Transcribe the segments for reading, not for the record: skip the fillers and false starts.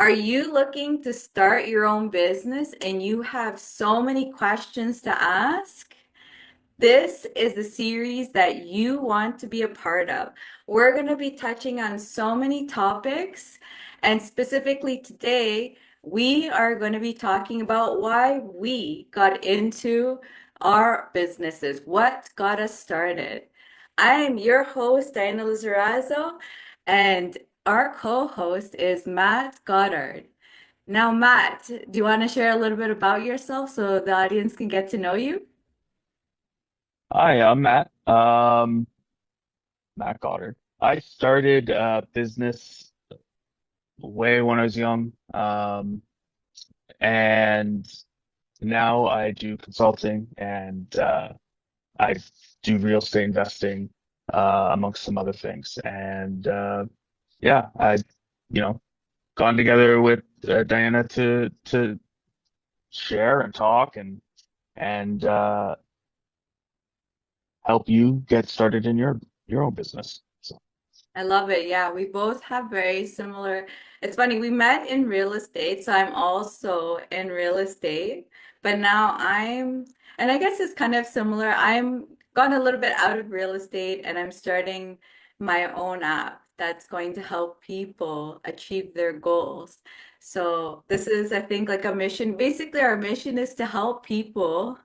Are you looking to start your own business and you have so many questions to ask? This is the series that you want to be a part of. We're going to be touching on so many topics, and specifically today, we are going to be talking about why we got into our businesses, what got us started. I am your host, Diana Lizarazo, and our co-host is Matt Goddard. Now, Matt, do you want to share a little bit about yourself so the audience can get to know you? Hi, I'm Matt. Matt Goddard. I started business way when I was young, and now I do consulting and I do real estate investing, amongst some other things. And yeah, you know, gone together with Diana to share and talk and help you get started in your own business. So I love it. Yeah, we both have very similar. It's funny, we met in real estate, so I'm also in real estate, but now and I guess it's kind of similar. I'm gone a little bit out of real estate and I'm starting my own app that's going to help people achieve their goals. So this is, I think, like a mission. Basically, our mission is to help people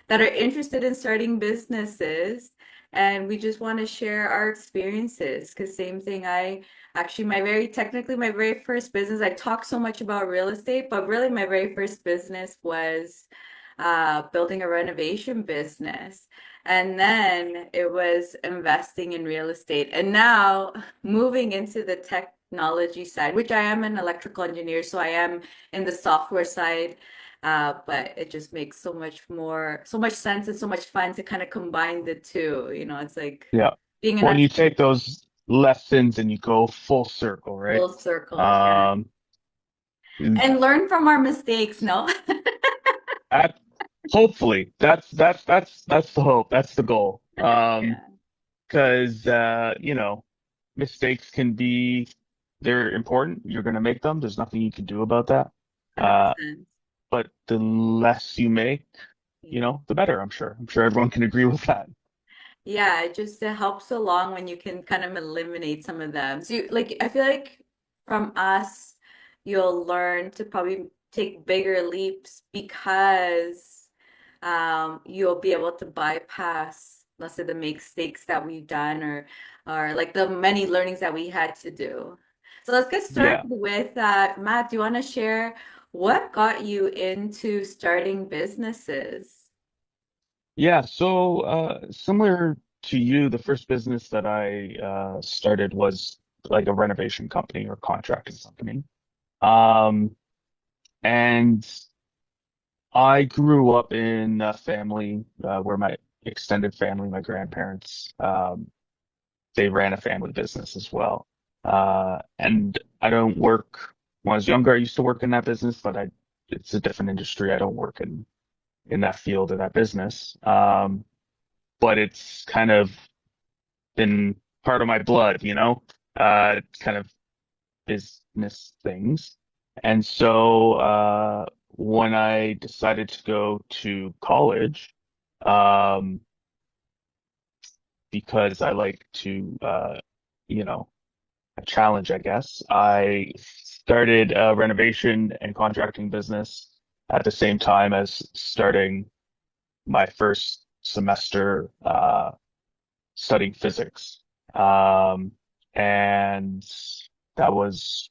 that are interested in starting businesses, and we just want to share our experiences because same thing. I actually my very first business, I talk so much about real estate, but really my very first business was building a renovation business, and then it was investing in real estate, and now moving into the technology side, which I am an electrical engineer, so I am in the software side. But it just makes so much sense and so much fun to kind of combine the two. It's like yeah. being an When you take those lessons and you go full circle, right? full circle, yeah. Um, And learn from our mistakes, no? at, hopefully that's the hope. That's the goal. Yeah, Because mistakes they're important. You're going to make them. There's nothing you can do about that. Uh, 100%. but the less you make, Yeah. the better, I'm sure. I'm sure everyone can agree with that. Yeah, it just it helps along when you can kind of eliminate some of them. So like I feel like from us, you'll learn to probably take bigger leaps because you'll be able to bypass, let's say, the mistakes that we've done or like the many learnings that we had to do. So let's get started Yeah. with Matt, do you want to share what got you into starting businesses? Yeah, so similar to you, the first business that I started was like a renovation company or contracting company. Um, and I grew up in a family where my extended family, my grandparents, they ran a family business as well. And I don't work, when I was younger, I used to work in that business, but it's a different industry. I don't work in that field or that business. But it's kind of been part of my blood, kind of business things. And so when I decided to go to college, um, because I like to, you know, a challenge, I guess, I started a renovation and contracting business at the same time as starting my first semester studying physics. Um, and that was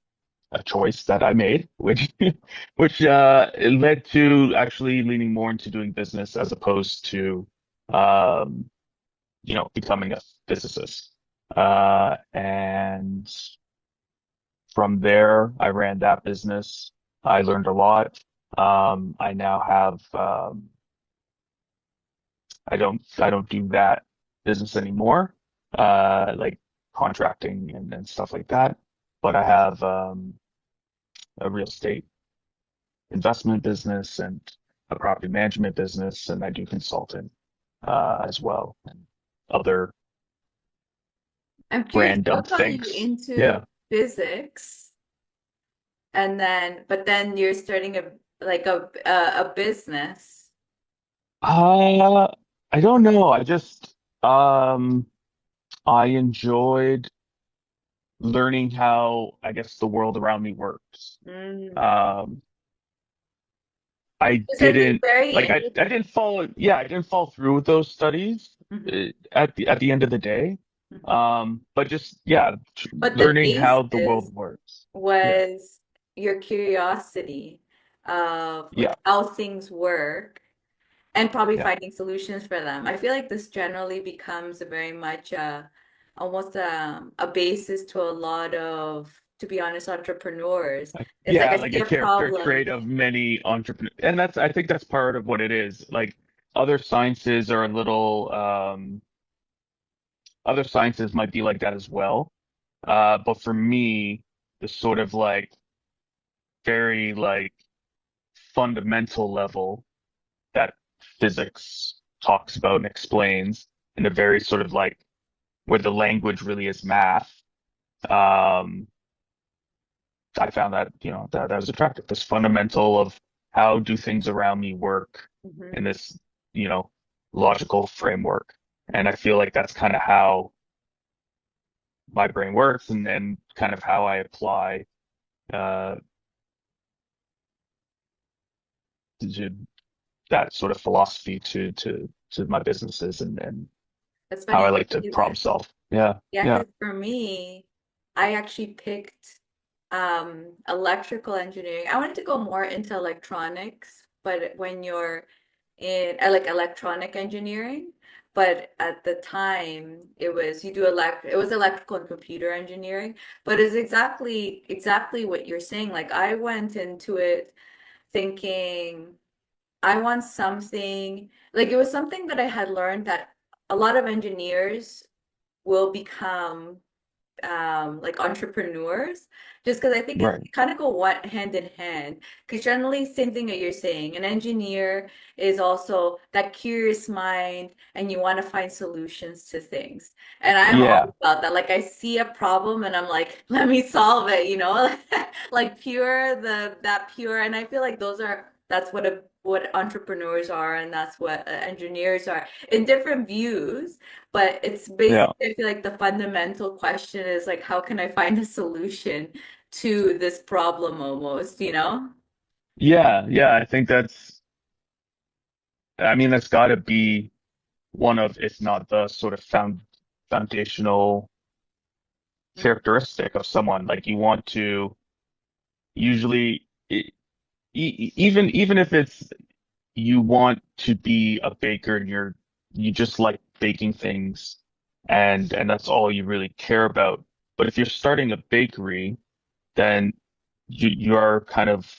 a choice that I made, which it led to actually leaning more into doing business as opposed to um, becoming a physicist. And from there, I ran that business. I learned a lot. I now have I don't do that business anymore, like contracting and stuff like that. But I have a real estate investment business and a property management business, and I do consulting as well and other I'm curious, random what got you things. into Yeah. physics? And then, but then you're starting a business. Uh, I don't know. Um, I enjoyed learning how, I guess, the world around me works. Mm. Um, I Because are you didn't very like into? I didn't follow yeah, I didn't follow through with those studies Mhm, at the end of the day. mhm. But just yeah, But the learning how the basis world works. Yeah. was your curiosity of like Yeah. how things work and probably Yeah. finding solutions for them. I feel like this generally becomes a very much almost a basis to a lot of, to be honest, entrepreneurs. It's like Yeah, I like see a a character problem. trait of many entrepreneurs. And I think that's part of what it is. Like other sciences are a little other sciences might be like that as well. But for me, the sort of like very like fundamental level that physics talks about and explains in a very sort of like where the language really is math. Um, I found that, that was attractive. This fundamental of how do things around me work in Mhm, this, you know, logical framework. And I feel like that's kind of how my brain works and kind of how I apply uh, to that sort of philosophy to my businesses and That's how funny I you like to say problem that. solve. Yeah, Yeah, yeah, because for me, I actually picked electrical engineering. I wanted to go more into electronics, but when you're in like electronic engineering, but at the time it was electrical and computer engineering, but it's exactly what you're saying. Like I went into it thinking I want something like it was something that I had learned that a lot of engineers will become like entrepreneurs just because I think it's right. kind of go what hand in hand because generally same thing that you're saying an engineer is also that curious mind and you want to find solutions to things and I'm all Yeah, about that like I see a problem and I'm like let me solve it like that pure and I feel like that's what entrepreneurs are and that's what engineers are in different views but it's yeah, basically, I feel like the fundamental question is like, how can I find a solution to this problem almost, you know? yeah, yeah. I think I mean, that's got to be one of, if not the sort of foundational characteristic of someone. Like you want to usually, even if it's you want to be a baker and you just like baking things and that's all you really care about. But if you're starting a bakery, then you're kind of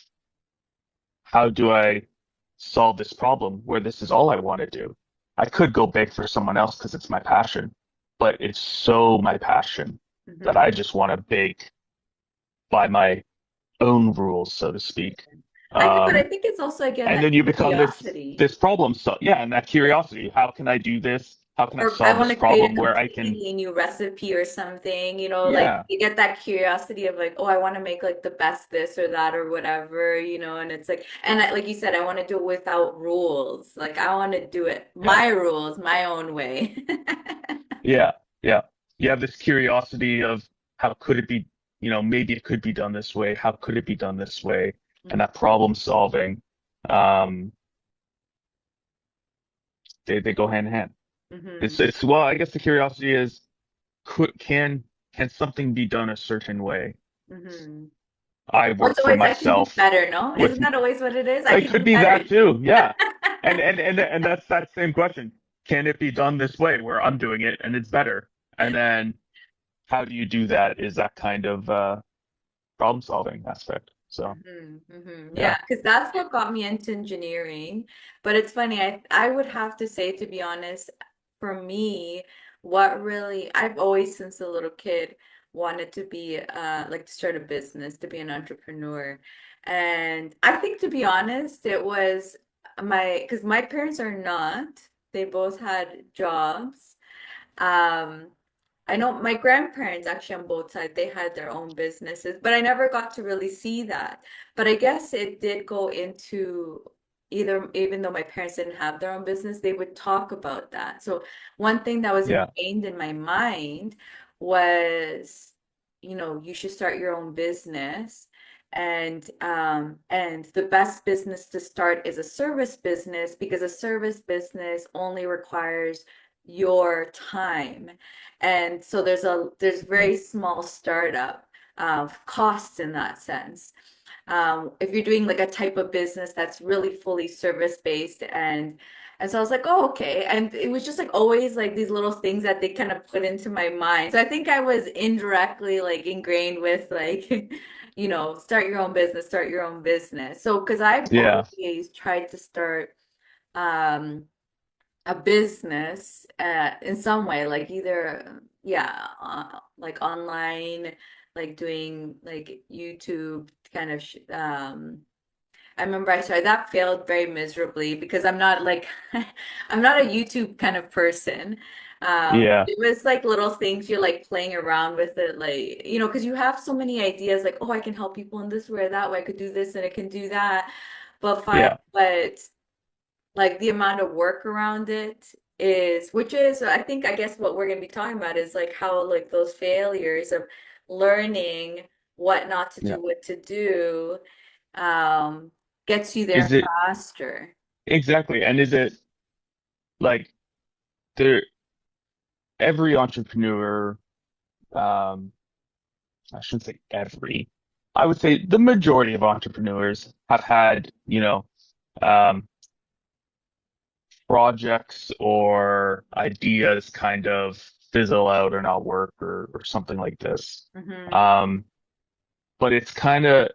how do I solve this problem where this is all I want to do? I could go bake for someone else because it's my passion, but it's so my passion that Hmm. I just want to bake by my own rules, so to speak. But I Um, think it's also again and that then you become curiosity. this problem. So yeah, and that Yeah. curiosity. How can I do this? How can I Or I solve want this to create a problem where I can? completely new recipe or something, like Yeah, you get that curiosity of like, oh, I want to make like the best this or that or whatever, and it's like, and like you said, I want to do it without rules. Like I want to do it yeah, my rules, my own way. yeah, yeah. You have this curiosity of how could it be, maybe it could be done this way. How could it be done this way? And that problem solving, um, they go hand in hand. Hmm. It's well, I guess the curiosity is could can something be done a certain way? Hmm. I Well, it's work for always I can do myself better, no? with Isn't that always what it is? I it can could do be better. that too. Yeah. And that's that same question. Can it be done this way where I'm doing it and it's better? And then how do you do that is that kind of problem solving aspect. So Yeah, yeah. because that's what got me into engineering. But it's funny, I would have to say, to be honest, for me, what really I've always since a little kid wanted to be like to start a business, to be an entrepreneur. And I think to be honest, it was because my parents are not, they both had jobs. Um, I know my grandparents actually on both sides, they had their own businesses, but I never got to really see that. But I guess it did go into either, even though my parents didn't have their own business, they would talk about that. So one thing that was Yeah. ingrained in my mind was, you should start your own business. And the best business to start is a service business because a service business only requires your time. And so there's very small startup costs in that sense. If you're doing like a type of business that's really fully service based and so I was like, oh, okay. And it was just like always like these little things that they kind of put into my mind. So I think I was indirectly like ingrained with like, start your own business, start your own business. So because I've Yeah. always tried to start um a business in some way, like either, yeah, like online, like doing like YouTube kind of I remember I started that failed very miserably because I'm not like I'm not a YouTube kind of person. Yeah. It was like little things you're like playing around with it, like, because you have so many ideas like, oh, I can help people in this way or that way, I could do this and I can do that. Yeah. But like the amount of work around it is, which is, I think, I guess what we're going to be talking about is like how like those failures of learning what not to Yeah. do, what to do, um, gets you there Is it faster. exactly? And is it like there, every entrepreneur, um, I shouldn't say every, I would say the majority of entrepreneurs have had, um, projects or ideas kind of fizzle out or not work or something like this. Hmm. Um, but it's kind of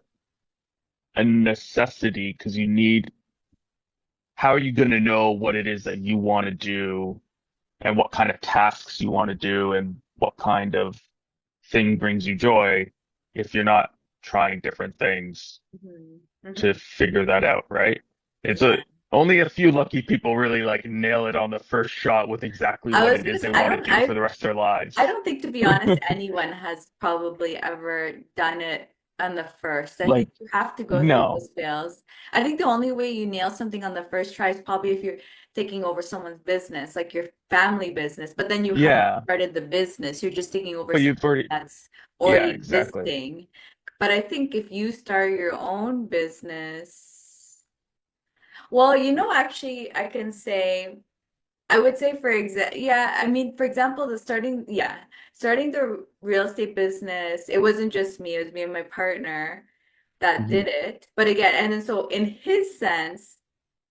a necessity because you need, how are you going to know what it is that you want to do and what kind of tasks you want to do and what kind of thing brings you joy if you're not trying different things Hmm. to Hmm. figure that out, right? It's a Yeah. only a few lucky people really like nail it on the first shot with exactly I what was it gonna is say, they want to do for the rest of their I lives. don't think, to be honest, anyone has probably ever done it on the first. I think Like, you have to go through no. those fails. I think the only way you nail something on the first try is probably if you're taking over someone's business, like your family business, but then you haven't Yeah, started the business. You're just taking over but something you've already, that's yeah, already exactly. existing. But I think if you start your own business, well, actually, I can say. I would say yeah, I mean, for example, starting the real estate business, it wasn't just me, it was me and my partner that Hmm. did it. But again, and then so in his sense,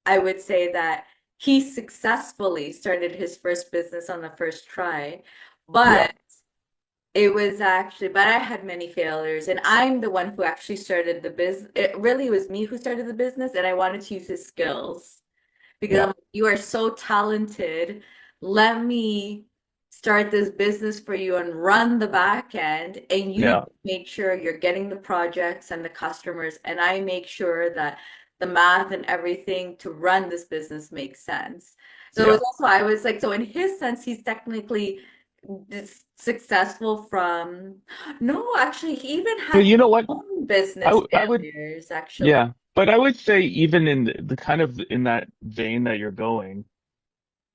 I would say that he successfully started his first business on the first try. Yeah, But but I had many failures, and I'm the one who actually started the business. It really was me who started the business, and I wanted to use his skills because I'm yeah, like, you are so talented. Let me start this business for you and run the back end, and you yeah, make sure you're getting the projects and the customers, and I make sure that the math and everything to run this business makes sense. So it was yeah. also, I was like, so in his sense, he's technically successful from, no, actually, he even But had his you know what? own I, business w- I would, failures, actually. yeah. But I would say even in the kind of in that vein that you're going,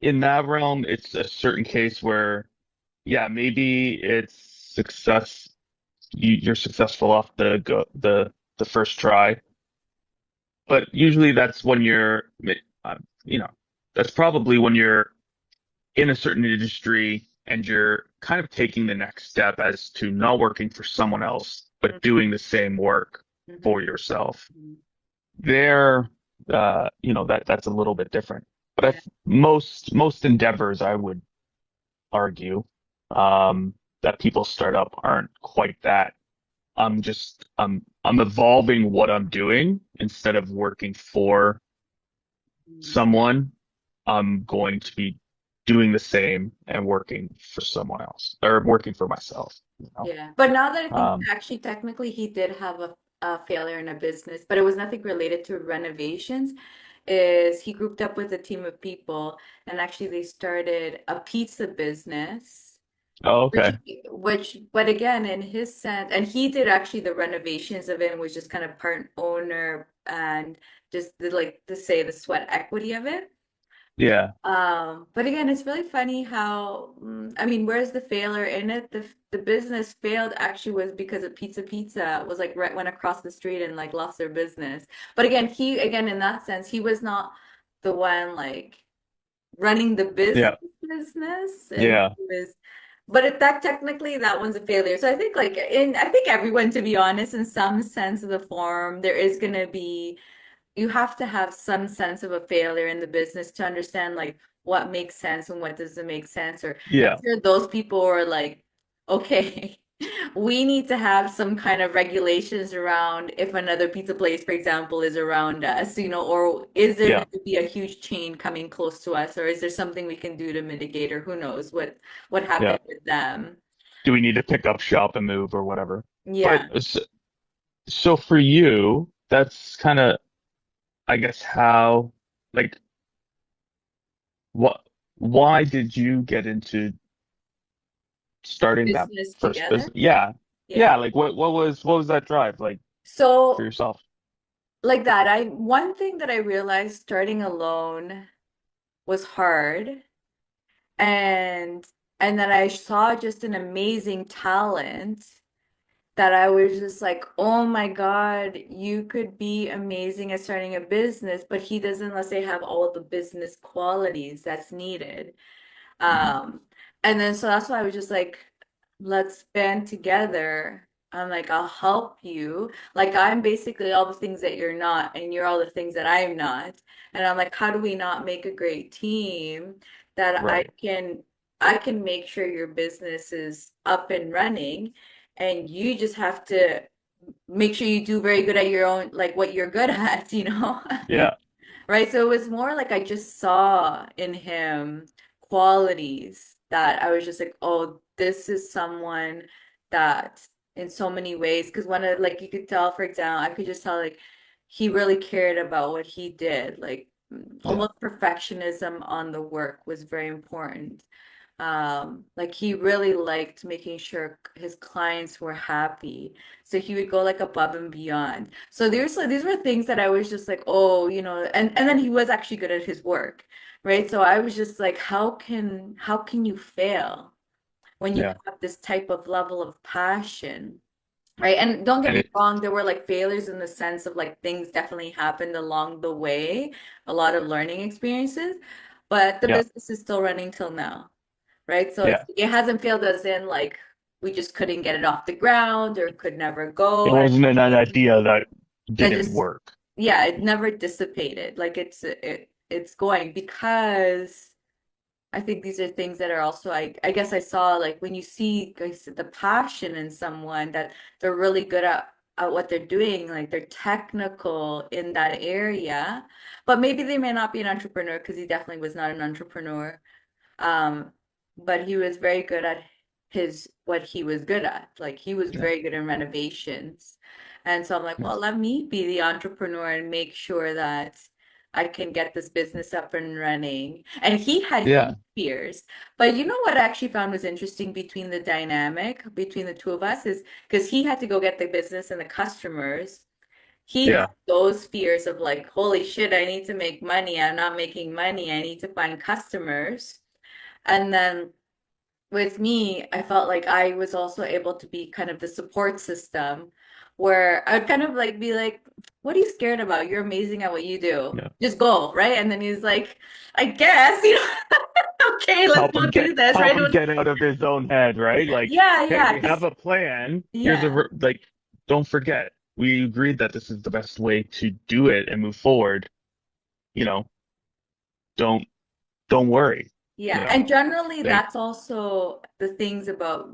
in that realm, it's a certain case where, yeah, maybe it's success. You're successful off the first try, but usually that's when uh, you know, that's probably when you're in a certain industry and you're kind of taking the next step as to not working for someone else, but doing the same work for Mhm. yourself. Mhm. There, that's a little bit different. But Yeah. most endeavors, I would argue, um, that people start up aren't quite that. I'm evolving what I'm doing instead of working for Mhm. someone. I'm going to be doing the same and working for someone else or working for myself, you know? Yeah. But now that I think, Um, actually, technically, he did have a failure in a business, but it was nothing related to renovations. Is he grouped up with a team of people and actually they started a pizza business. Oh, Which, okay. but again, in his sense, and he did actually the renovations of it and was just kind of part owner and just the, like to say the sweat equity of it. Yeah. But again, it's really funny how, I mean, where's the failure in it? The business failed actually was because of Pizza was like right went across the street and like lost their business. But again, again in that sense, he was not the one like running the Yeah. business and Yeah. he was but that technically that one's a failure. So I think like in I think everyone to be honest in some sense of the form there is going to be you have to have some sense of a failure in the business to understand like what makes sense and what doesn't make sense. Or I'm Yeah. sure those people are like, okay, we need to have some kind of regulations around if another pizza place, for example, is around us, or is there Yeah. going to be a huge chain coming close to us, or is there something we can do to mitigate, or who knows what Yeah. happened with them? Do we need to pick up shop and move or whatever? But Yeah, so for you, that's kind of, I guess, how, like, what, why did you get into starting that business first together. business? Yeah. Yeah. Yeah. Like, what was that drive like for So yourself? like that, I one thing that I realized starting alone was hard and and then I saw just an amazing talent that I was just like, oh my God, you could be amazing at starting a business, but he doesn't, let's say, have all the business qualities that's needed. Mhm. Um, and then so that's why I was just like, let's band together. I'm like, I'll help you. Like I'm basically all the things that you're not, and you're all the things that I'm not. And I'm like, how do we not make a great team that Right. I can make sure your business is up and running, and you just have to make sure you do very good at your own, like what you're good at, you know? Yeah. Right. So it was more like I just saw in him qualities that I was just like, oh, this is someone that in so many ways, because one of like you could tell, for example, I could just tell like he really cared about what he did. Like Yeah. almost perfectionism on the work was very important. Like he really liked making sure his clients were happy. So he would go like above and beyond. So there's like these were things that I was just like, oh, and then he was actually good at his work, right? So I was just like, how can you fail when you Yeah. have this type of level of passion? Right. And don't get And me it, wrong, there were like failures in the sense of like things definitely happened along the way, a lot of learning experiences, but the yeah. business is still running till now, right? So Yeah. it hasn't failed as in like we just couldn't get it off the ground or could never go It or wasn't an anything. idea that That didn't just work. yeah, it never dissipated. Like it's going because I think these are things that are also I guess I saw like when you see guys the passion in someone that they're really good at what they're doing, like they're technical in that area, but maybe they may not be an entrepreneur because he definitely was not an entrepreneur. Um, but he was very good at what he was good at. Like he was Yeah. very good in renovations. And so I'm like, Yeah. well, let me be the entrepreneur and make sure that I can get this business up and running. And he had Yeah. huge fears. But you know what I actually found was interesting between the dynamic between the two of us is because he had to go get the business and the customers. He had Yeah. those fears of like, holy shit, I need to make money. I'm not making money. I need to find customers. And then with me, I felt like I was also able to be kind of the support system where I would kind of like be like, what are you scared about? You're amazing at what you do. Yeah. Just go, right? And then he's like, I guess, okay, let's go do this, Help right? It him was, get out of his own head, right? Like, yeah, hey, yeah, we because, have a plan. Here's yeah, like, don't forget, we agreed that this is the best way to do it and move forward. You know, don't don't worry. You yeah. know, And generally, like, that's also the things about,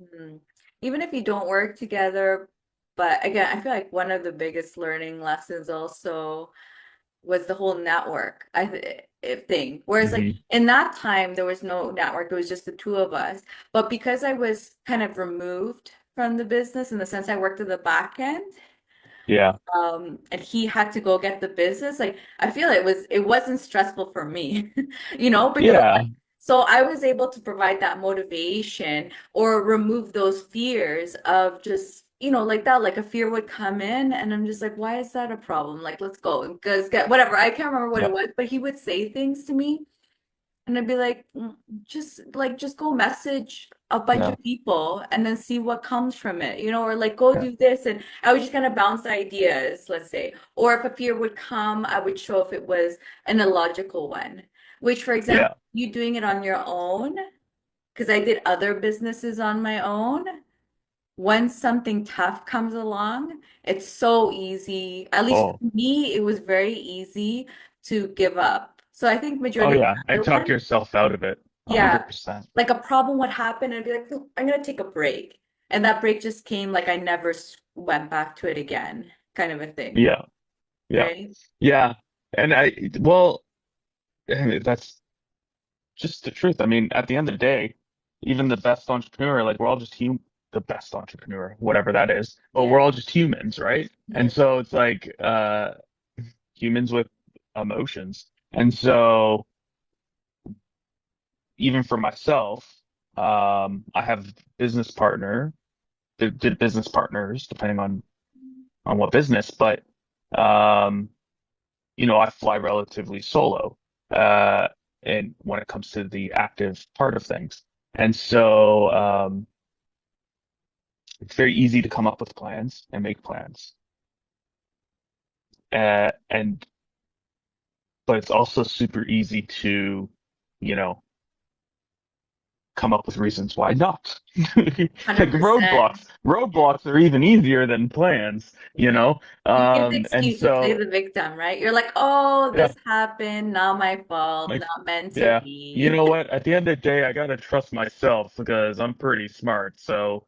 mm, even if you don't work together, but again, I feel like one of the biggest learning lessons also was the whole network thing. Whereas like mhm. in that time there was no network, it was just the two of us. But because I was kind of removed from the business in the sense I worked at the back end, Yeah, and he had to go get the business, like I feel it wasn't stressful for me, because I'm yeah, like So I was able to provide that motivation or remove those fears of just, like that, like a fear would come in and I'm just like, why is that a problem? Like, let's go, because get whatever. I can't remember what it Yeah. was, but he would say things to me and I'd be like, just go message a bunch Yeah. of people and then see what comes from it, or like go Yeah. do this. And I would just kind of bounce ideas, let's say. Or if a fear would come, I would show if it was an illogical one, which, for example, Yeah. you doing it on your own, because I did other businesses on my own. Once something tough comes along, it's so easy. At least for Oh, me, it was very easy to give up. So I think oh majority of yeah. the And other talk ones, yourself out of it. yeah, 100%. like a problem would happen and I'd be like, "Oh, I'm gonna take a break." And that break just came like I never went back to it again, kind of a thing, Yeah. Yeah. right? Yeah. And well, I mean, that's just the truth. I mean, at the end of the day, even the best entrepreneur, like we're all just the best entrepreneur, whatever that is, but Yeah. we're all just humans, right? And Mhm. so it's like, humans with emotions. And so even for myself, I have business partner, did business partners, depending on what business, but, um, I fly relatively solo, uh, and when it comes to the active part of things. And so, it's very easy to come up with plans and make plans. And, but it's also super easy to, you know, come up with reasons why not. Like 100%. roadblocks are even easier than plans, you Yeah. know? You give the And excuse, you play so, the victim, right? You're like, oh, yeah, this happened, not my fault, like, not meant to yeah, you be. know what? At the end of the day, I gotta trust myself because I'm pretty smart. So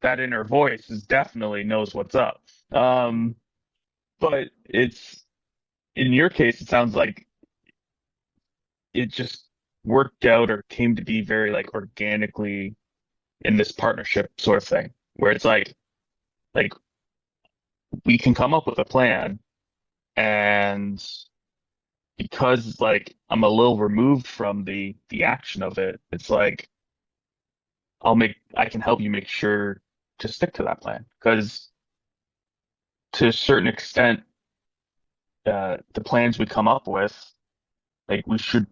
that inner voice is definitely knows what's up. Um, but in your case, it sounds like it just worked out or came to be very like organically in this partnership sort of thing, where it's like we can come up with a plan, and because like I'm a little removed from the action of it, it's like I can help you make sure to stick to that plan because to a certain extent, the plans we come up with, like we should,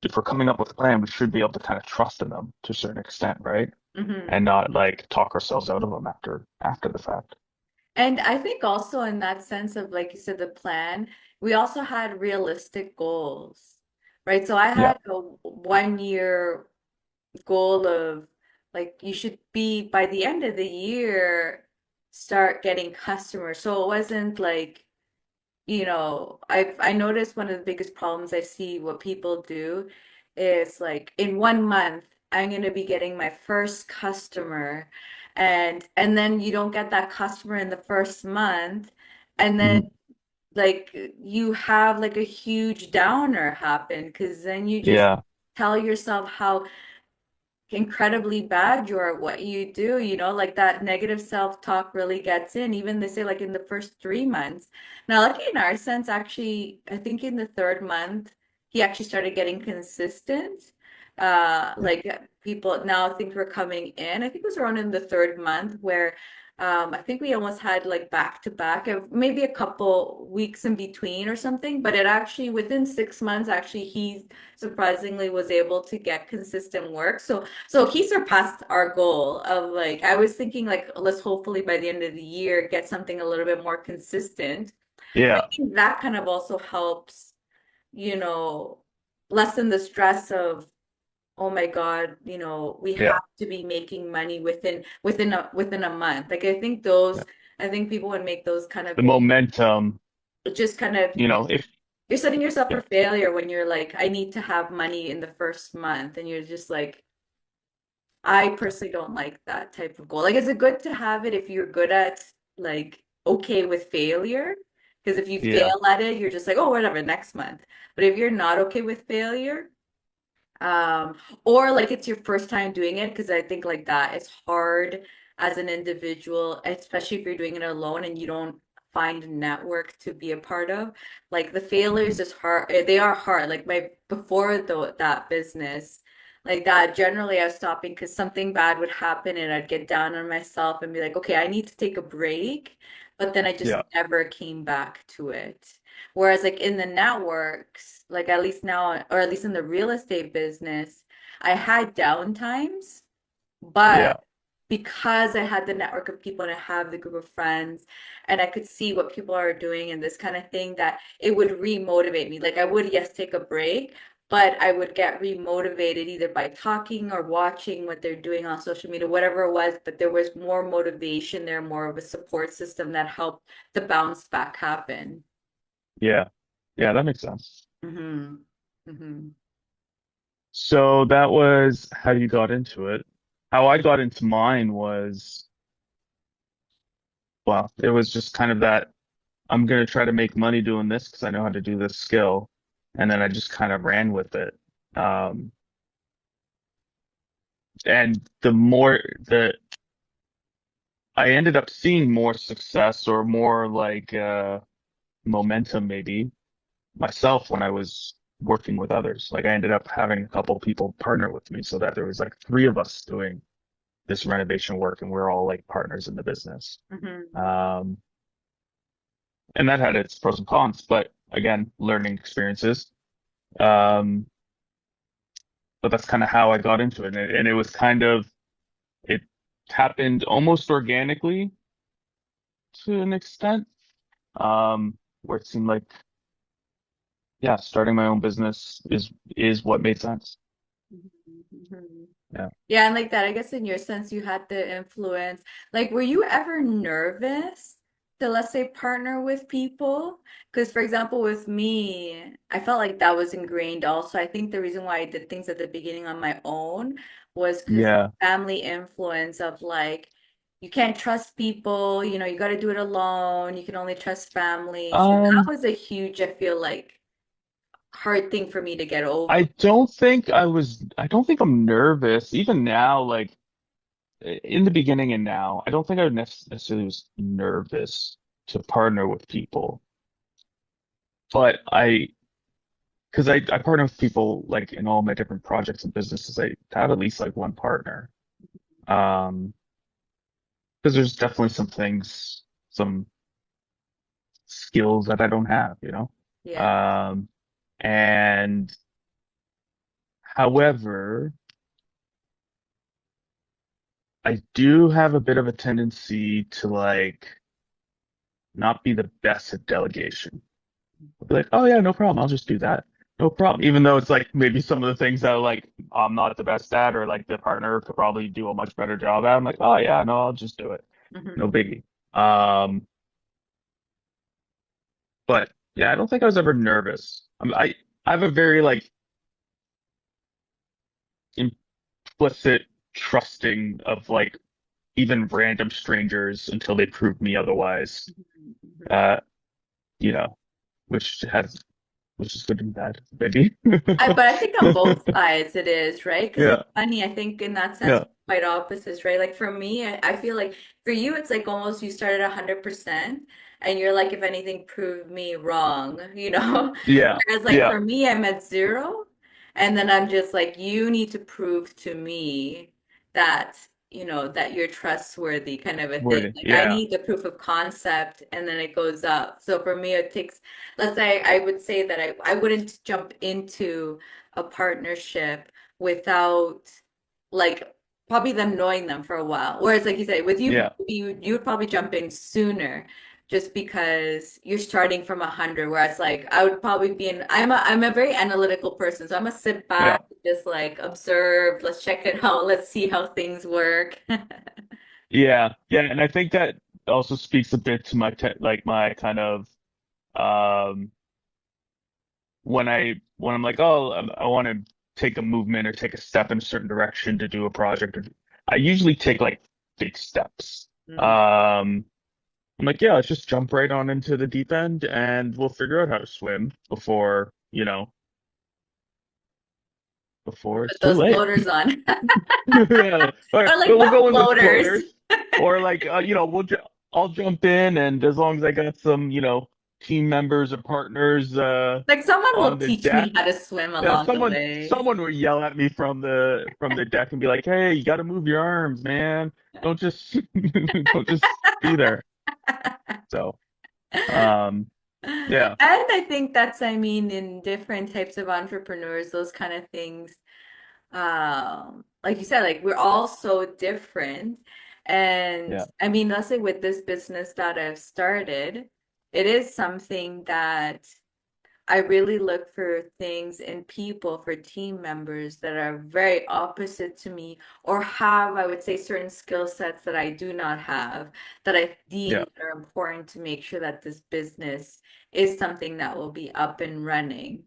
if we're coming up with a plan, we should be able to kind of trust in them to a certain extent, right? Mhm. And not like talk ourselves out of them after the fact. And I think also in that sense of, like you said, the plan, we also had realistic goals, right? So I Yeah. had a 1 year goal of like you should be by the end of the year start getting customers. So it wasn't like, I noticed one of the biggest problems I see what people do is like in 1 month I'm gonna be getting my first customer and then you don't get that customer in the first month and then Mhm. like you have like a huge downer happen because then you just Yeah. tell yourself how incredibly bad you are at what you do, like that negative self-talk really gets in. Even they say like in the first 3 months. Now, lucky in our sense, actually, I think in the third month, he actually started getting consistent. Yeah. Like people now think we're coming in. I think it was around in the third month where I think we almost had like back to back of maybe a couple weeks in between or something, but it actually within 6 months, actually he surprisingly was able to get consistent work. So he surpassed our goal of like, I was thinking like, let's hopefully by the end of the year get something a little bit more consistent. I Yeah. think that kind of also helps, you know, lessen the stress of, oh my God, we Yeah. have to be making money within a month. Like Yeah. I think people would make those kind of The goals. momentum, Just kind of if you're setting yourself for yeah. failure when you're like, I need to have money in the first month, and you're just like, I Yeah. personally don't like that type of goal. Like, it's good to have it if you're good at like okay with failure. Because if you Yeah. fail at it, you're just like, oh, whatever, next month. But if you're not okay with failure, um, or like it's your first time doing it, because I think like that it's hard as an individual, especially if you're doing it alone and you don't find a network to be a part of. Like the failures is hard. They are hard. Like my before that business, like that generally I was stopping because something bad would happen and I'd get down on myself and be like, okay, I need to take a break. But then I just Yeah. never came back to it. Whereas like in the networks, like at least now, or at least in the real estate business, I had downtimes, Yeah. but because I had the network of people and I have the group of friends and I could see what people are doing and this kind of thing, that it would re-motivate me. Like I would, yes, take a break, but I would get re-motivated either by talking or watching what they're doing on social media, whatever it was, but there was more motivation there, more of a support system that helped the bounce back happen. Yeah. Yeah, that makes sense. Mm-hmm. Mm-hmm. So that was how you got into it. How I got into mine was, well, it was just kind of that I'm going to try to make money doing this because I know how to do this skill. And then I just kind of ran with it. Um, and the more that I ended up seeing more success or more like momentum maybe myself when I was working with others. Like I ended up having a couple people partner with me so that there was like three of us doing this renovation work and we're all like partners in the business. Mm-hmm. Um, and that had its pros and cons, but again, learning experiences. Um, but that's kind of how I got into it. And it was kind of, it happened almost organically to an extent, where it seemed like, yeah, starting my own business is what made sense. Mm-hmm. Yeah. Yeah, and like that, I guess in your sense, you had the influence. Like, were you ever nervous to, let's say, partner with people? Because, for example, with me, I felt like that was ingrained also. I think the reason why I did things at the beginning on my own was because Yeah. family influence of like, you can't trust people, you got to do it alone. You can only trust family. So that Um, was a huge, I feel like, hard thing for me to get over. I don't think I'm nervous. Even now, like in the beginning and now, I don't think I would necessarily was nervous to partner with people. But because I partner with people like in all my different projects and businesses, I have at least like one partner. Um, because there's definitely some things, some skills that I don't have, you know? Yeah. Um, and however, I do have a bit of a tendency to like not be the best at delegation. I'll be like, oh yeah, no problem. I'll just do that. No problem. Even though it's like maybe some of the things that like I'm not the best at or like the partner could probably do a much better job at. I'm like, oh yeah, no, I'll just do it. No Mhm. biggie. Um, but yeah, I don't think I was ever nervous. I have a very like implicit trusting of like even random strangers until they prove me otherwise. Mhm. Mhm. Uh, you know, which has which is good and bad, maybe. But I think on both sides it is, right? Because it's Yeah, funny. I think in that sense, yeah, quite opposites, right? Like for me, I feel like for you, it's like almost you started 100% and you're like, if anything, prove me wrong, you know? yeah, Whereas like yeah. for me, I'm at zero and then I'm just like, you need to prove to me that, that you're trustworthy kind of a thing. Worthy. Like I Yeah, need the proof of concept and then it goes up. So for me, it takes let's say I would say that I wouldn't jump into a partnership without like probably them knowing them for a while. Whereas like you said, with yeah, you would probably jump in sooner just because you're starting from 100. Whereas like I would probably be in I'm a very analytical person. So I'm gonna sit yeah, back, just like observe, let's check it out, let's see how things work. yeah, yeah. And I think that also speaks a bit to my te like my kind of um when I'm like, oh, I want to take a movement or take a step in a certain direction to do a project. I usually take like big steps. Mm. Um, I'm like, yeah, let's just jump right on into the deep end and we'll figure out how to swim before, before it's Put too those late. floaters on. Yeah. Or Or like we'll what go in with floaters? floaters or like, I'll jump in, and as long as I got some, team members or partners Like someone will on the teach me how deck, to swim yeah, along the someone way. someone will yell at me from the deck and be like, "Hey, you got to move your arms, man. Don't just don't just be there." So, And yeah, I think that's, I mean, in different types of entrepreneurs, those kind of things, like you said, like we're all so different. And yeah, I mean, let's say with this business that I've started, it is something that I really look for things in people, for team members that are very opposite to me or have, I would say, certain skill sets that I do not have that I yeah, deem are important to make sure that this business is something that will be up and running.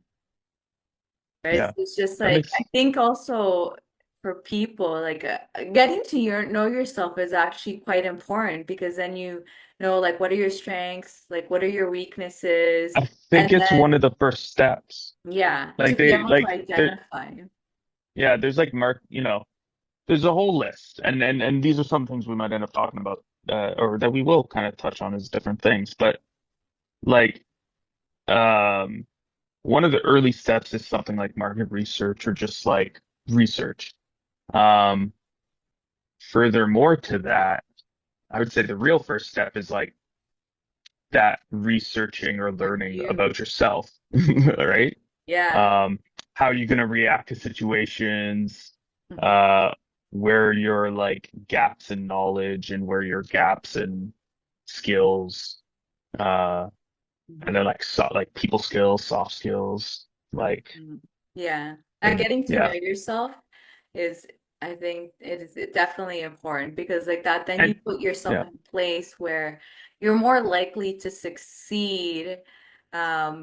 Right? yeah. It's just That like I makes think also for people, like getting to know yourself is actually quite important because then you know like what are your strengths, like what are your weaknesses, I think and it's then one of the first steps. yeah, to Like be they able to like there, identify. yeah. There's like there's a whole list, and these are some things we might end up talking about, or that we will kind of touch on as different things. But like, um, one of the early steps is something like market research or just like research. Um, Furthermore to that, I would say the real first step is like that researching or learning You, about yourself, right? yeah. Um, how are you going to react to situations, Mhm. uh, where your like gaps in knowledge and where your gaps in skills, uh, and then Mhm. like like people skills, soft skills, like Mhm. Yeah. thing. Getting to know Yeah. yourself is, I think it is definitely important because like that, then you And put yourself yeah, in a place where you're more likely to succeed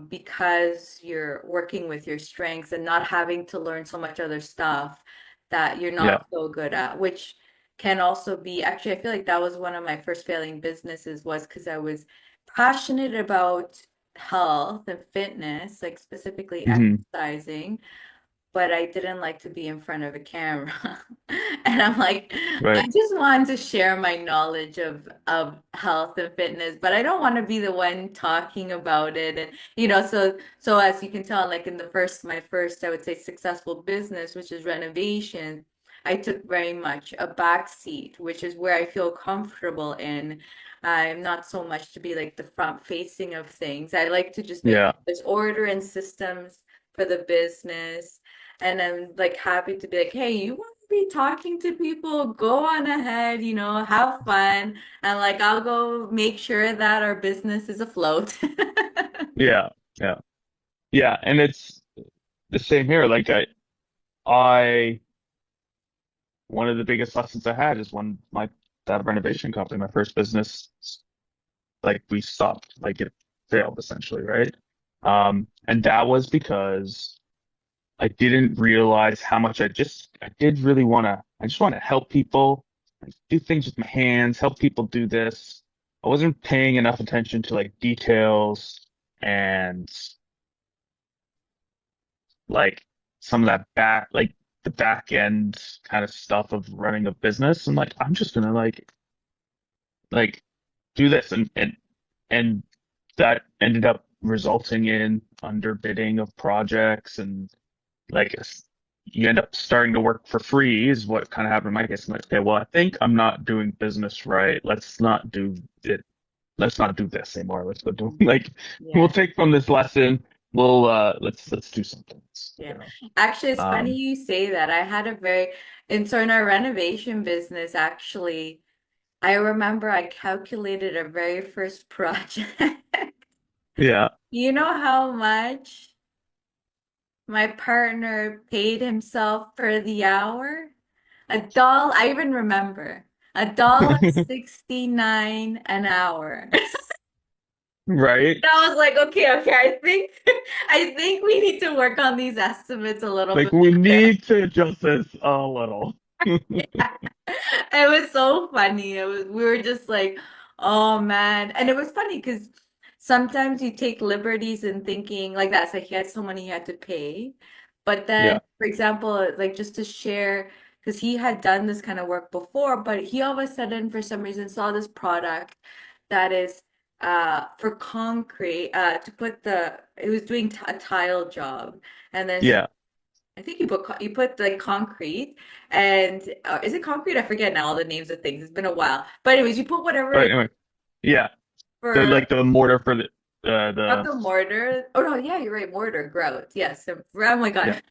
because you're working with your strengths and not having to learn so much other stuff that you're yeah, not so good at, which can also be, actually, I feel like that was one of my first failing businesses was because I was passionate about health and fitness, like specifically hmm, exercising, but I didn't like to be in front of a camera. And I'm like, I right. just want to share my knowledge of health and fitness, but I don't want to be the one talking about it. And so as you can tell, like in my first, I would say successful business, which is renovation, I took very much a back seat, which is where I feel comfortable in. I'm not so much to be like the front facing of things. I like to just make Yeah, there's order and systems for the business. And I'm like happy to be like, hey, you want to be talking to people? Go on ahead, have fun. And like, I'll go make sure that our business is afloat. yeah, yeah, yeah. And it's the same here. Like I, one of the biggest lessons I had is when my that renovation company, my first business, like we stopped, like it failed essentially, right? And that was because I didn't realize how much I did really I just want to help people, like, do things with my hands, help people do this. I wasn't paying enough attention to like details and like some of that like the back end kind of stuff of running a business. And like, I'm just gonna like do this and that ended up resulting in underbidding of projects and like you end up starting to work for free is what kind of happened in my case. I'm like, okay, well, I think I'm not doing business right. Let's not do it. Let's not do this anymore. Let's go do like we'll Yeah, take from this lesson. We'll let's do something else, yeah. Actually, it's funny you say that. I had a very, and so in our renovation business, actually, I remember I calculated our very first project. Yeah. You know how much my partner paid himself per the hour? I even remember, $1.69 an hour. Right? And I was like, okay, I think we need to work on these estimates a little Like bit we better. need to adjust this a little. Yeah. It was so funny. We were just like, oh man. And it was funny because sometimes you take liberties in thinking like that. It's like he had someone he had to pay. But then, Yeah. for example, like just to share, because he had done this kind of work before, but he all of a sudden, for some reason, saw this product. that is for concrete to put the he was doing a tile job, and then so Yeah. I think you put like concrete and is it concrete? I forget now all the names of things. It's been a while. But anyways, you put whatever But it anyway, yeah. The for like the mortar for not the the mortar. Oh no, yeah, you're right. Mortar, grout. Yes. Oh my yeah. God.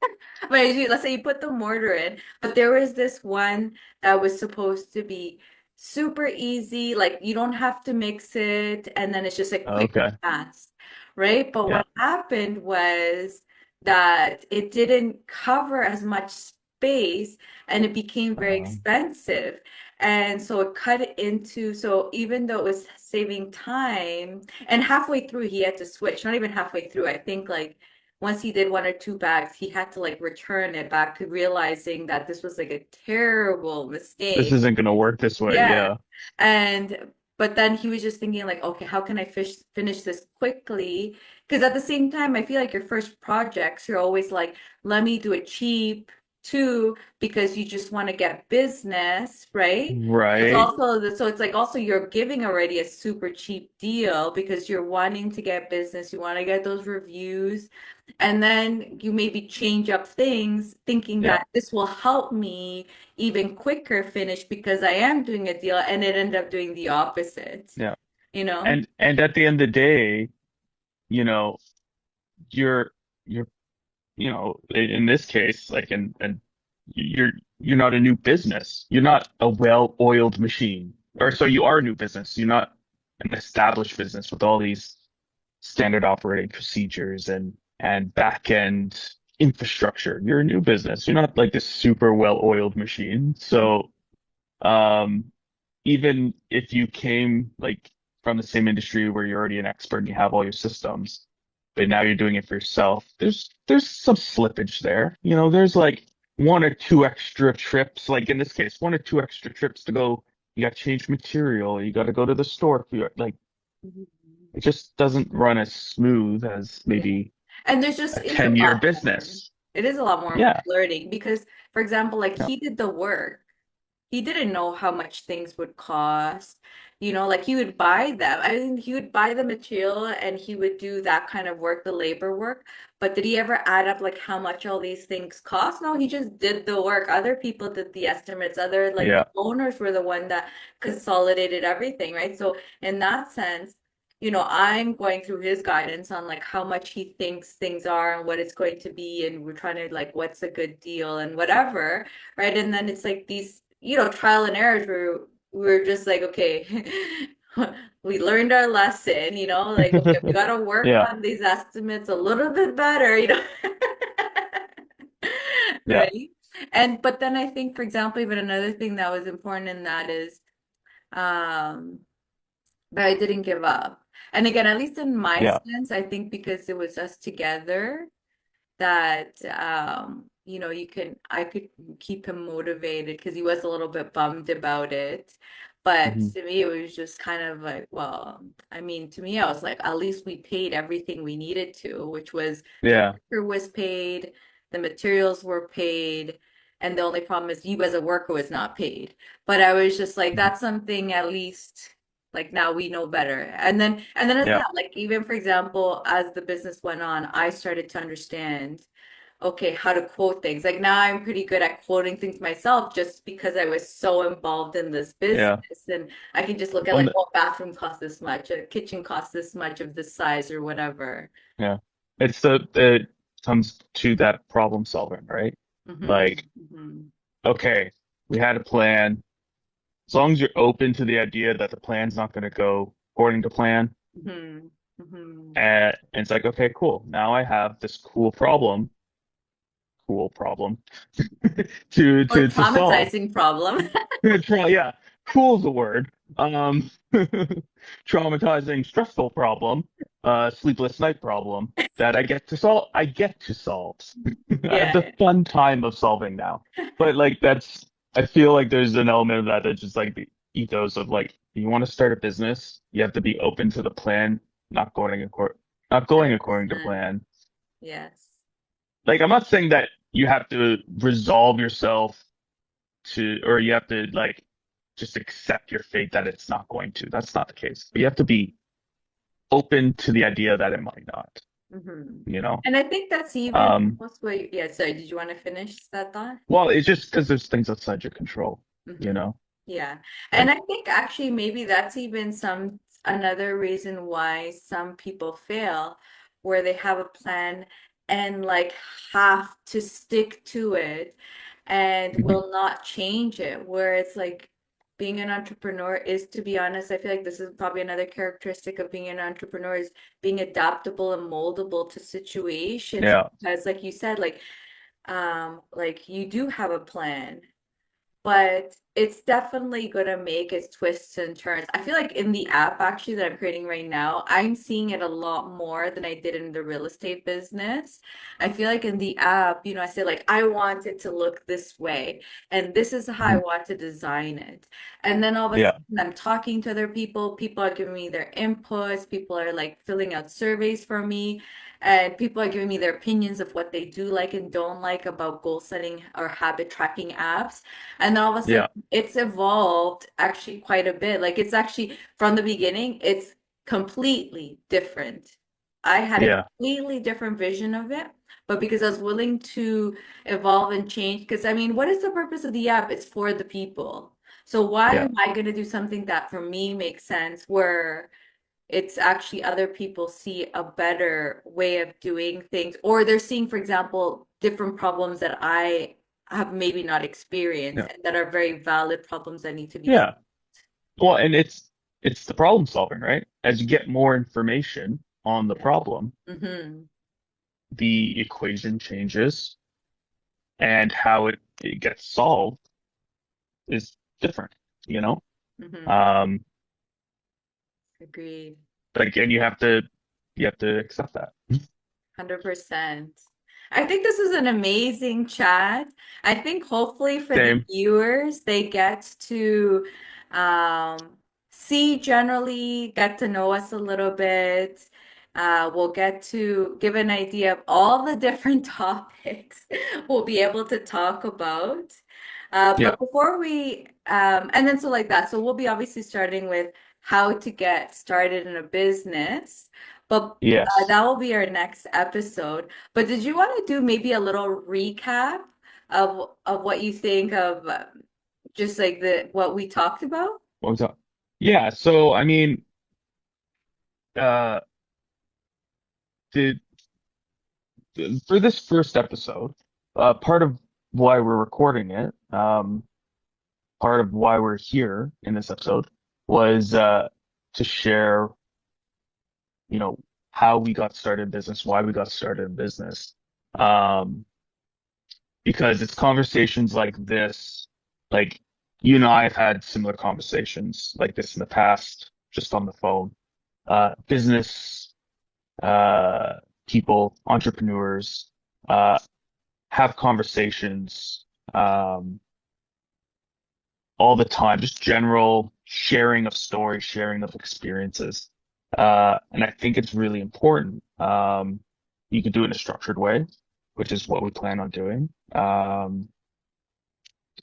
But let's say you put the mortar in, but there was this one that was supposed to be super easy. Like you don't have to mix it, and then it's just like quick and Okay. fast, right? But Yeah. what happened was that it didn't cover as much space and it became very Um, expensive. And so it cut it into, so even though it was saving time, and halfway through he had to switch, not even halfway through, I think like once he did one or two bags, he had to like return it back to realizing that this was like a terrible this mistake. isn't gonna work this way. Yeah. Yeah. And but then he was just thinking like, okay, how can I finish this quickly? Because at the same time, I feel like your first projects, you're always like, let me do it cheap too, because you just want to get business, right? It's Right. also so it's like also you're giving already a super cheap deal because you're wanting to get business, you want to get those reviews, and then you maybe change up things thinking Yeah. that this will help me even quicker finish because I am doing a deal and it ended up doing the opposite, Yeah. you know? And at the end of the day, you know, you're you're in this case, like and you're you're not a new business. You're not a well-oiled machine. Or so you are a new business. You're not an established business with all these standard operating procedures and back-end infrastructure. You're a new business. You're not like this super well-oiled machine. So um even if you came like from the same industry where you're already an expert and you have all your systems, but now you're doing it for yourself, there's some slippage there. There's like one or two extra trips, like in this case, one or two extra trips to go. You got to change material. You got to go to the store. Like Mhm. it just doesn't run as smooth as Yeah. maybe And there's just a is a 10-year lot more. business. It is a lot more Yeah. flirting because, for example, like Yeah. he did the work. He didn't know how much things would cost. Like he would buy them. I mean, he would buy the material and he would do that kind of work, the labor work. But did he ever add up like how much all these things cost? No, he just did the work. Other people did the estimates. Other like the Yeah. owners were the one that consolidated everything, right? So in that sense, I'm going through his guidance on like how much he thinks things are and what it's going to be, and we're trying to like what's a good deal and whatever, right? And then it's like these, trial and errors where we're just like, okay, we learned our lesson, like, okay, we got to work Yeah. on these estimates a little bit better, Yeah. right? And but then I think, for example, even another thing that was important in that is um that I didn't give up. And again, at least in my Yeah. sense, I think because it was us together that I could keep him motivated because he was a little bit bummed about it. But Mhm. to me, it was just kind of like, well, I mean, to me, I was like, at least we paid everything we needed to, which was the Yeah. worker was paid, the materials were paid, and the only problem is you as a worker was not paid. But I was just like, Mhm. that's something at least like now we know better. And then as Yeah. that, like even for example, as the business went on, I started to understand, okay, how to quote things. Like now I'm pretty good at quoting things myself just because I was so involved in this business. Yeah. And I can just look at like, Well, oh, bathroom costs this much, a kitchen costs this much of this size or whatever. yeah. It comes to that problem solving, right? Hmm. Like, Hmm. okay, we had a plan. As long as you're open to the idea that the plan's not going to go according to plan, Hmm. Hmm. and it's like, okay, cool. Now I have this cool problem Or to solve. traumatizing problem. Yeah, cool's the word. Traumatizing, stressful problem, sleepless night problem that I get to solve. I get to solve. I have the Yeah. fun time of solving now. But like I feel like there's an element of that that's just like the ethos of like, you want to start a business, you have to be open to the plan not going according to 100%. plan. Yes. Like, I'm not saying that you have to resolve yourself to, or you have to like just accept your fate that it's not going to. That's not the case. But you have to be open to the idea that it might not, Hmm. you know? And I think that's even Um, what's what, yeah, sorry, did you want to finish that thought? well, it's just because there's things outside your control, you Hmm. know? Yeah. And Like, I think actually maybe that's even some another reason why some people fail, where they have a plan and like have to stick to it and mhm, will not change it. Where it's like being an entrepreneur is, to be honest, I feel like this is probably another characteristic of being an entrepreneur is being adaptable and moldable to situations. yeah, Because like you said, like you do have a plan, but it's definitely gonna make its twists and turns. I feel like in the app actually that I'm creating right now, I'm seeing it a lot more than I did in the real estate business. I feel like in the app, I say like I want it to look this way, and this is how I mhm, want to design it. And then all of a yeah, sudden I'm talking to other people, people are giving me their inputs, people are like filling out surveys for me. And people are giving me their opinions of what they do like and don't like about goal setting or habit tracking apps. And then all of a sudden, yeah, it's evolved actually quite a bit. Like it's actually from the beginning, it's completely different. I had a yeah, completely different vision of it, but because I was willing to evolve and change, because I mean, what is the purpose of the app? It's for the people. So why yeah, am I going to do something that for me makes sense where it's actually other people see a better way of doing things, or they're seeing, for example, different problems that I have maybe not experienced yeah, and that are very valid problems that need to be. yeah. Well, and it's the problem solving, right? As you get more information on the Yeah. problem, Mm-hmm. the equation changes and how it gets solved is different, you know? Mm-hmm. Um, Agreed. like, and you have to accept that. 100%. I think this is an amazing chat. I think hopefully for the Same. viewers, they get to see generally, get to know us a little bit. We'll get to give an idea of all the different topics we'll be able to talk about. Yeah. But before and then so like that, so we'll be obviously starting with how to get started in a business. But Yes. that will be our next episode. But did you want to do maybe a little recap of what you think of just like the what we talked about? What was that? Yeah. So, I mean, uh, the, for this first episode, part of why we're recording it, part of why we're here in this episode was, to share, you know, how we got started in business, why we got started in business. Um, because it's conversations like this, like you and I have had similar conversations like this in the past, just on the phone. Business uh, people, entrepreneurs, uh, have conversations all the time, just general sharing of stories, sharing of experiences. And I think it's really important. You can do it in a structured way, which is what we plan on doing.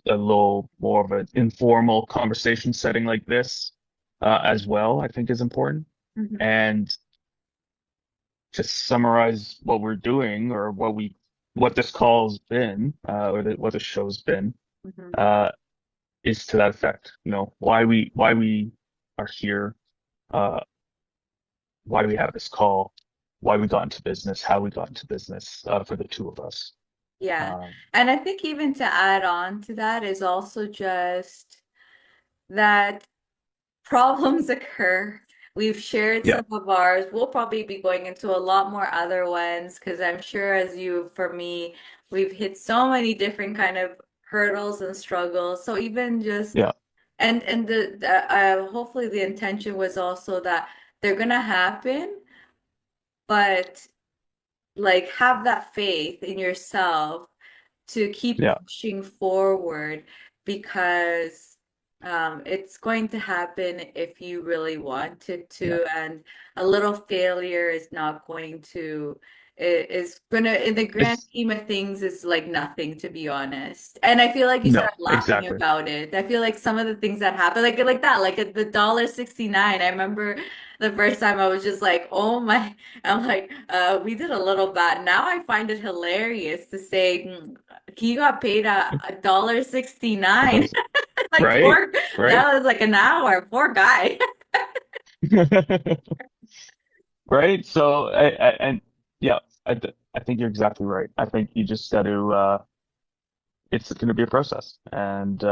A little more of an informal conversation setting like this, as well, I think is important. Mhm. And to summarize what we're doing or what this call's been, what the show's been, Mhm. uh, is to that effect. You know, why we are here, uh, why do we have this call, why we got into business, how we got into business, for the two of us. Yeah. Um, And I think even to add on to that is also just that problems occur. We've shared yeah, some of ours. We'll probably be going into a lot more other ones because I'm sure as you, for me, we've hit so many different kind of hurdles and struggles. So even just yeah, and hopefully the intention was also that they're gonna happen, but like have that faith in yourself to keep yeah, pushing forward because it's going to happen if you really want it yeah, to, and a little failure is not going to is gonna, in the grand It's scheme of things, is like nothing, to be honest. And I feel like you no, start laughing exactly. about it. I feel like some of the things that happen, like that, like at the $1.69. I remember the first time I was just like, oh my, I'm like, we did a little bad. Now I find it hilarious to say he got paid a $1.69. Like Right, poor, right. that was like an hour, poor guy. Right. So and yeah, I think you're exactly right. I think you just got to it's going to be a process, and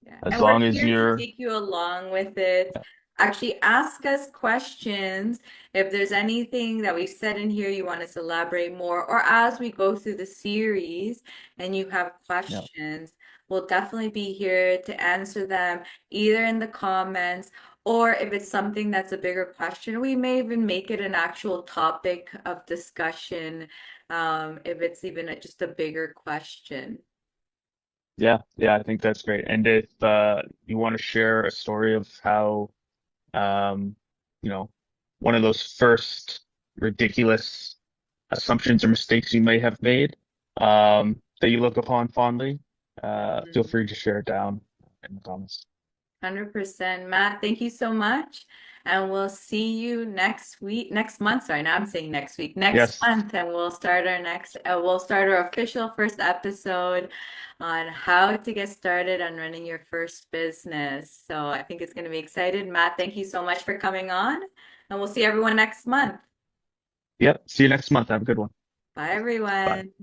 Yeah. as And we're long as here to you're take you along with it. Actually, ask us questions. If there's anything that we've said in here you want us to elaborate more, or as we go through the series and you have yeah, questions, we'll definitely be here to answer them either in the comments or if it's something that's a bigger question, we may even make it an actual topic of discussion, if it's even just a bigger question. yeah, I think that's great. And if you want to share a story of how um you know one of those first ridiculous assumptions or mistakes you may have made that you look upon fondly, feel free to share it down in the comments. 100%. Matt, thank you so much. And we'll see you next week, next month. Sorry, now I'm saying next week, next Yes. month. And we'll start our official first episode on how to get started on running your first business. So I think it's going to be excited. Matt, thank you so much for coming on. And we'll see everyone next month. Yep. See you next month. Have a good one. Bye, Bye. everyone.